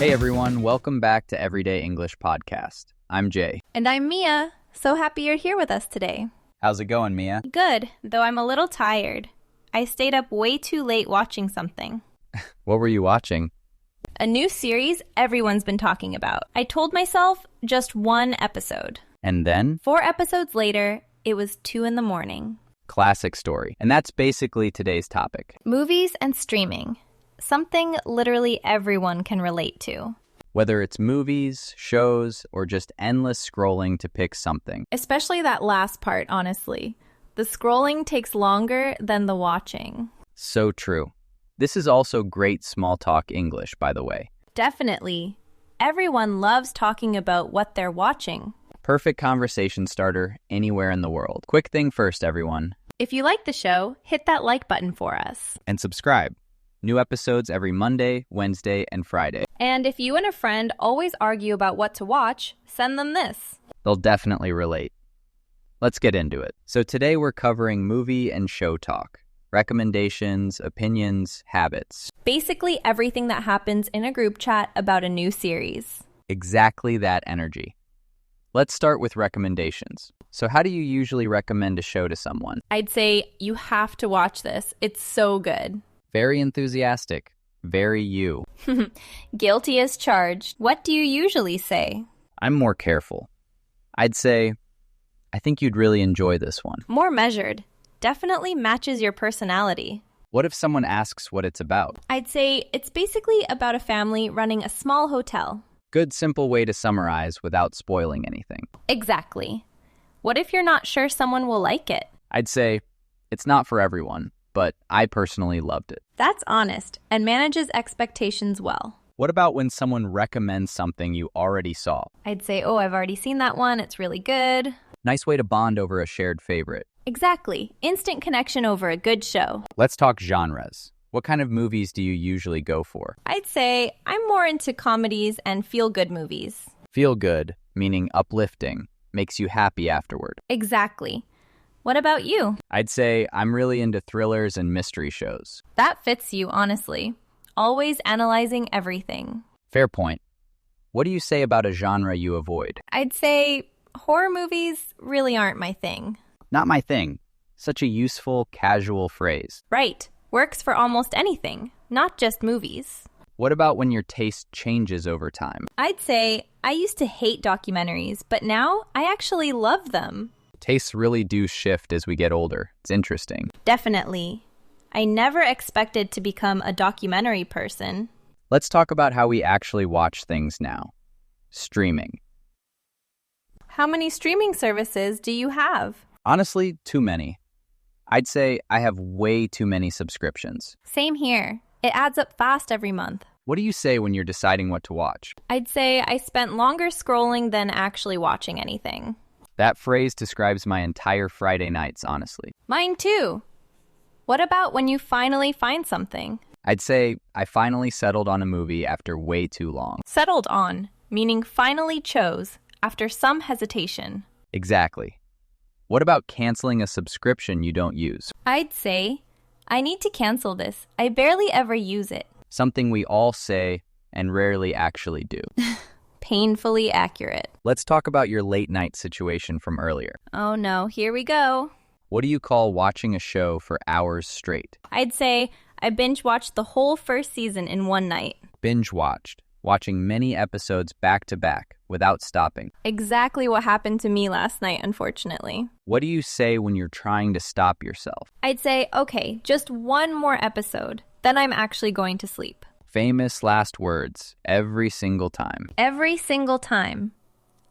Hey everyone, welcome back to Everyday English Podcast. I'm Jay. And I'm Mia. So happy you're here with us today. How's it going, Mia? Good, though I'm a little tired. I stayed up way too late watching something. What were you watching? A new series everyone's been talking about. I told myself just one episode. And then? 4 episodes later, it was 2 in the morning. Classic story. And that's basically today's topic. Movies and streaming. Something literally everyone can relate to. Whether it's movies, shows, or just endless scrolling to pick something. Especially that last part, honestly. The scrolling takes longer than the watching. So true. This is also great small talk English, by the way. Definitely. Everyone loves talking about what they're watching. Perfect conversation starter anywhere in the world. Quick thing first, everyone. If you like the show, hit that like button for us. And subscribe. New episodes every Monday, Wednesday, and Friday. And if you and a friend always argue about what to watch, send them this. They'll definitely relate. Let's get into it. So today we're covering movie and show talk. Recommendations, opinions, habits. Basically everything that happens in a group chat about a new series. Exactly that energy. Let's start with recommendations. So how do you usually recommend a show to someone? I'd say you have to watch this. It's so good. Very enthusiastic. Very you. Guilty as charged. What do you usually say? I'm more careful. I'd say, I think you'd really enjoy this one. More measured. Definitely matches your personality. What if someone asks what it's about? I'd say it's basically about a family running a small hotel. Good, simple way to summarize without spoiling anything. Exactly. What if you're not sure someone will like it? I'd say, it's not for everyone, but I personally loved it. That's honest and manages expectations well. What about when someone recommends something you already saw? I'd say, oh, I've already seen that one. It's really good. Nice way to bond over a shared favorite. Exactly. Instant connection over a good show. Let's talk genres. What kind of movies do you usually go for? I'd say I'm more into comedies and feel-good movies. Feel good, meaning uplifting, makes you happy afterward. Exactly. What about you? I'd say I'm really into thrillers and mystery shows. That fits you, honestly. Always analyzing everything. Fair point. What do you say about a genre you avoid? I'd say horror movies really aren't my thing. Not my thing. Such a useful, casual phrase. Right. Works for almost anything, not just movies. What about when your taste changes over time? I'd say I used to hate documentaries, but now I actually love them. Tastes really do shift as we get older. It's interesting. Definitely. I never expected to become a documentary person. Let's talk about how we actually watch things now. Streaming. How many streaming services do you have? Honestly, too many. I'd say I have way too many subscriptions. Same here. It adds up fast every month. What do you say when you're deciding what to watch? I'd say I spent longer scrolling than actually watching anything. That phrase describes my entire Friday nights, honestly. Mine too. What about when you finally find something? I'd say I finally settled on a movie after way too long. Settled on, meaning finally chose, after some hesitation. Exactly. What about canceling a subscription you don't use? I'd say, I need to cancel this. I barely ever use it. Something we all say and rarely actually do. Painfully accurate. Let's talk about your late night situation from earlier. Oh no, here we go. What do you call watching a show for hours straight? I'd say I binge watched the whole first season in one night. Binge watched, watching many episodes back to back without stopping. Exactly what happened to me last night, unfortunately. What do you say when you're trying to stop yourself? I'd say, okay, just one more episode, then I'm actually going to sleep. Famous last words, every single time. Every single time.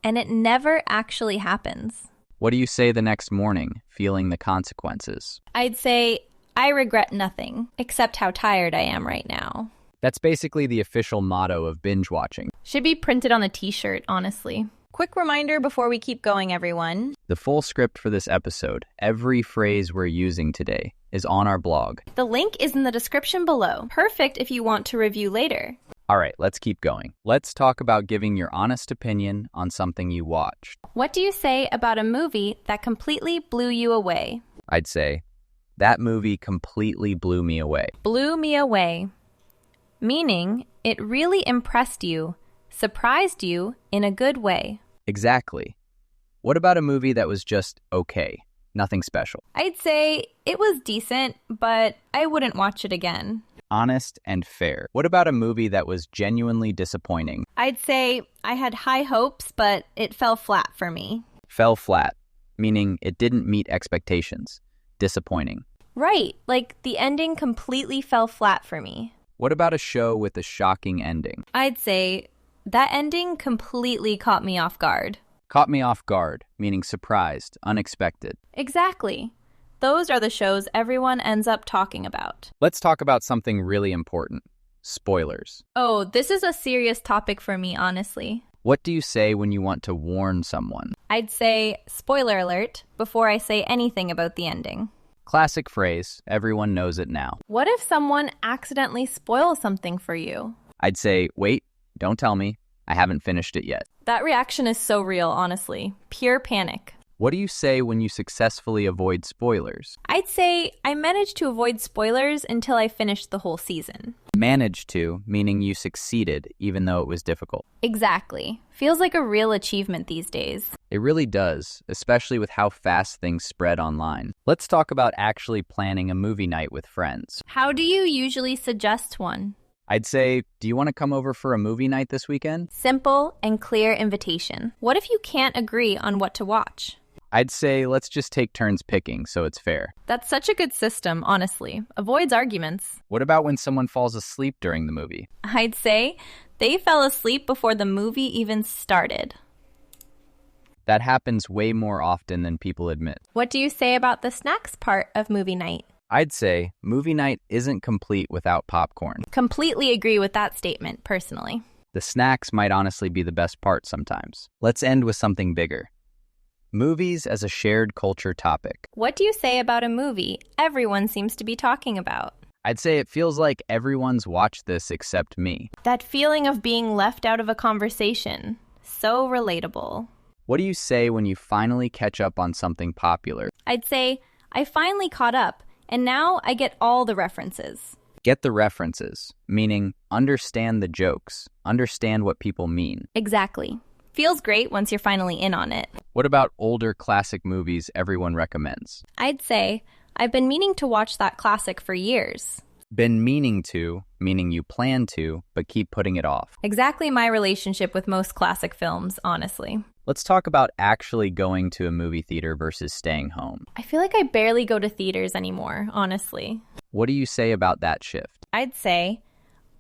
And it never actually happens. What do you say the next morning, feeling the consequences? I'd say, I regret nothing, except how tired I am right now. That's basically the official motto of binge watching. Should be printed on a t-shirt, honestly. Quick reminder before we keep going, everyone. The full script for this episode, every phrase we're using today, is on our blog. The link is in the description below. Perfect if you want to review later. All right, let's keep going. Let's talk about giving your honest opinion on something you watched. What do you say about a movie that completely blew you away? I'd say, that movie completely blew me away. Blew me away. meaning it really impressed you, surprised you in a good way. Exactly. What about a movie that was just okay? Nothing special. I'd say it was decent, but I wouldn't watch it again. Honest and fair. What about a movie that was genuinely disappointing? I'd say I had high hopes, but it fell flat for me. Fell flat, meaning it didn't meet expectations. Disappointing. Right, like the ending completely fell flat for me. What about a show with a shocking ending? I'd say that ending completely caught me off guard. Caught me off guard, meaning surprised, unexpected. Exactly. Those are the shows everyone ends up talking about. Let's talk about something really important. Spoilers. Oh, this is a serious topic for me, honestly. What do you say when you want to warn someone? I'd say, spoiler alert, before I say anything about the ending. Classic phrase, everyone knows it now. What if someone accidentally spoils something for you? I'd say, wait, don't tell me. I haven't finished it yet. That reaction is so real, honestly. Pure panic. What do you say when you successfully avoid spoilers? I'd say I managed to avoid spoilers until I finished the whole season. Managed to, meaning you succeeded, even though it was difficult. Exactly. Feels like a real achievement these days. It really does, especially with how fast things spread online. Let's talk about actually planning a movie night with friends. How do you usually suggest one? I'd say, do you want to come over for a movie night this weekend? Simple and clear invitation. What if you can't agree on what to watch? I'd say, let's just take turns picking so it's fair. That's such a good system, honestly. Avoids arguments. What about when someone falls asleep during the movie? I'd say they fell asleep before the movie even started. That happens way more often than people admit. What do you say about the snacks part of movie night? I'd say, movie night isn't complete without popcorn. Completely agree with that statement, personally. The snacks might honestly be the best part sometimes. Let's end with something bigger. Movies as a shared culture topic. What do you say about a movie everyone seems to be talking about? I'd say it feels like everyone's watched this except me. That feeling of being left out of a conversation. So relatable. What do you say when you finally catch up on something popular? I'd say, I finally caught up, and now I get all the references. Get the references, meaning understand the jokes, understand what people mean. Exactly. Feels great once you're finally in on it. What about older classic movies everyone recommends? I'd say, I've been meaning to watch that classic for years. Been meaning to, meaning you plan to, but keep putting it off. Exactly my relationship with most classic films, honestly. Let's talk about actually going to a movie theater versus staying home. I feel like I barely go to theaters anymore, honestly. What do you say about that shift? I'd say,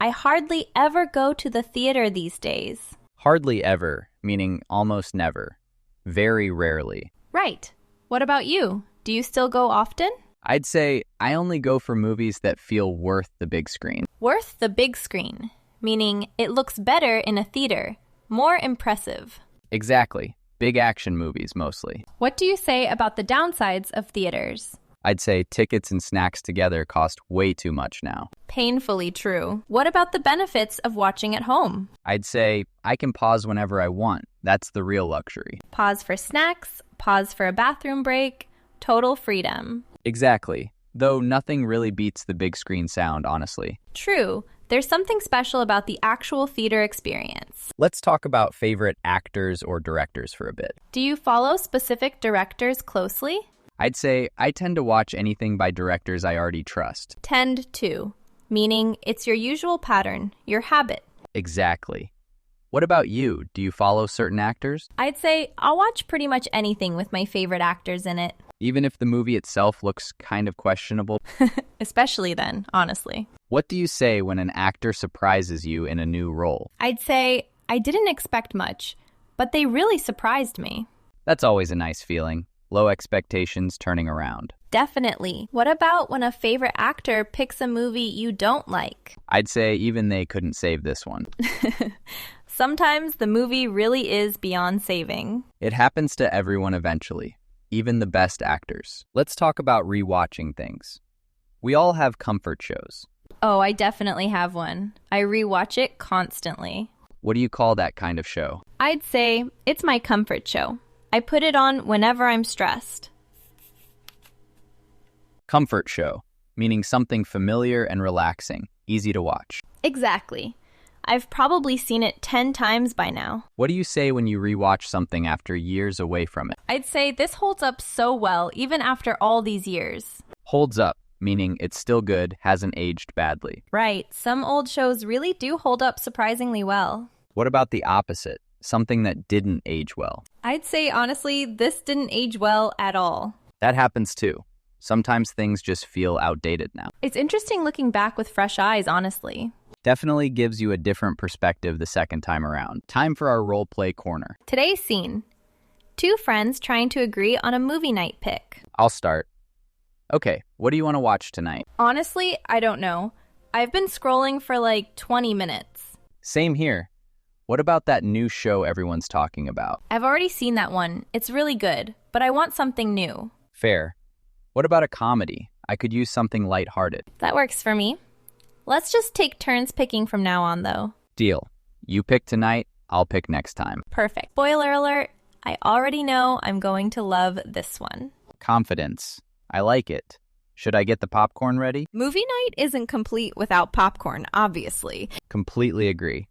I hardly ever go to the theater these days. Hardly ever, meaning almost never. Very rarely. Right. What about you? Do you still go often? I'd say I only go for movies that feel worth the big screen. Worth the big screen, meaning it looks better in a theater, more impressive. Exactly. Big action movies, mostly. What do you say about the downsides of theaters? I'd say tickets and snacks together cost way too much now. Painfully true. What about the benefits of watching at home? I'd say I can pause whenever I want. That's the real luxury. Pause for snacks, pause for a bathroom break, total freedom. Exactly. Though nothing really beats the big screen sound, honestly. True. There's something special about the actual theater experience. Let's talk about favorite actors or directors for a bit. Do you follow specific directors closely? I'd say I tend to watch anything by directors I already trust. Tend to, meaning it's your usual pattern, your habit. Exactly. What about you? Do you follow certain actors? I'd say I'll watch pretty much anything with my favorite actors in it. Even if the movie itself looks kind of questionable? Especially then, honestly. What do you say when an actor surprises you in a new role? I'd say I didn't expect much, but they really surprised me. That's always a nice feeling. Low expectations turning around. Definitely. What about when a favorite actor picks a movie you don't like? I'd say even they couldn't save this one. Sometimes the movie really is beyond saving. It happens to everyone eventually, even the best actors. Let's talk about rewatching things. We all have comfort shows. Oh, I definitely have one. I rewatch it constantly. What do you call that kind of show? I'd say it's my comfort show. I put it on whenever I'm stressed. Comfort show, meaning something familiar and relaxing, easy to watch. Exactly. I've probably seen it 10 times by now. What do you say when you rewatch something after years away from it? I'd say this holds up so well, even after all these years. Holds up, meaning it's still good, hasn't aged badly. Right. Some old shows really do hold up surprisingly well. What about the opposite? Something that didn't age well. I'd say, honestly, this didn't age well at all. That happens too. Sometimes things just feel outdated now. It's interesting looking back with fresh eyes, honestly. Definitely gives you a different perspective the second time around. Time for our role play corner. Today's scene. 2 friends trying to agree on a movie night pick. I'll start. Okay, what do you want to watch tonight? Honestly, I don't know. I've been scrolling for like 20 minutes. Same here. What about that new show everyone's talking about? I've already seen that one. It's really good, but I want something new. Fair. What about a comedy? I could use something lighthearted. That works for me. Let's just take turns picking from now on, though. Deal. You pick tonight, I'll pick next time. Perfect. Spoiler alert, I already know I'm going to love this one. Confidence. I like it. Should I get the popcorn ready? Movie night isn't complete without popcorn, obviously. Completely agree.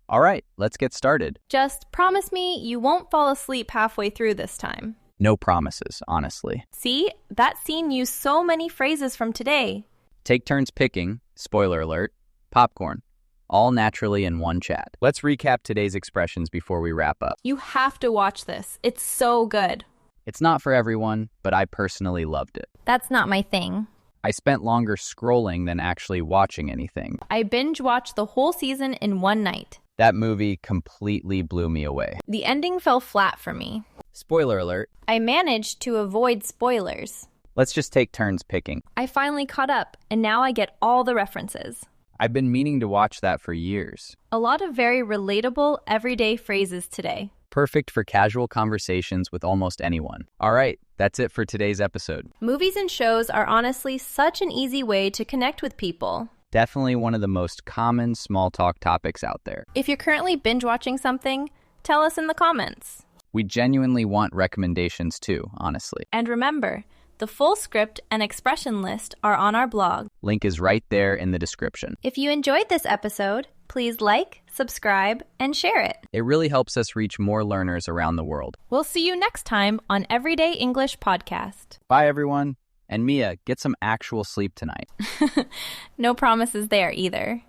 All right, let's get started. Just promise me you won't fall asleep halfway through this time. No promises, honestly. See, that scene used so many phrases from today. Take turns picking, spoiler alert, popcorn, all naturally in one chat. Let's recap today's expressions before we wrap up. You have to watch this. It's so good. It's not for everyone, but I personally loved it. That's not my thing. I spent longer scrolling than actually watching anything. I binge watched the whole season in one night. That movie completely blew me away. The ending fell flat for me. Spoiler alert. I managed to avoid spoilers. Let's just take turns picking. I finally caught up, and now I get all the references. I've been meaning to watch that for years. A lot of very relatable, everyday phrases today. Perfect for casual conversations with almost anyone. All right, that's it for today's episode. Movies and shows are honestly such an easy way to connect with people. Definitely one of the most common small talk topics out there. If you're currently binge watching something, tell us in the comments. We genuinely want recommendations too, honestly. And remember, the full script and expression list are on our blog. Link is right there in the description. If you enjoyed this episode, please like, subscribe, and share it. It really helps us reach more learners around the world. We'll see you next time on Everyday English Podcast. Bye, everyone. And Mia, get some actual sleep tonight. No promises there either.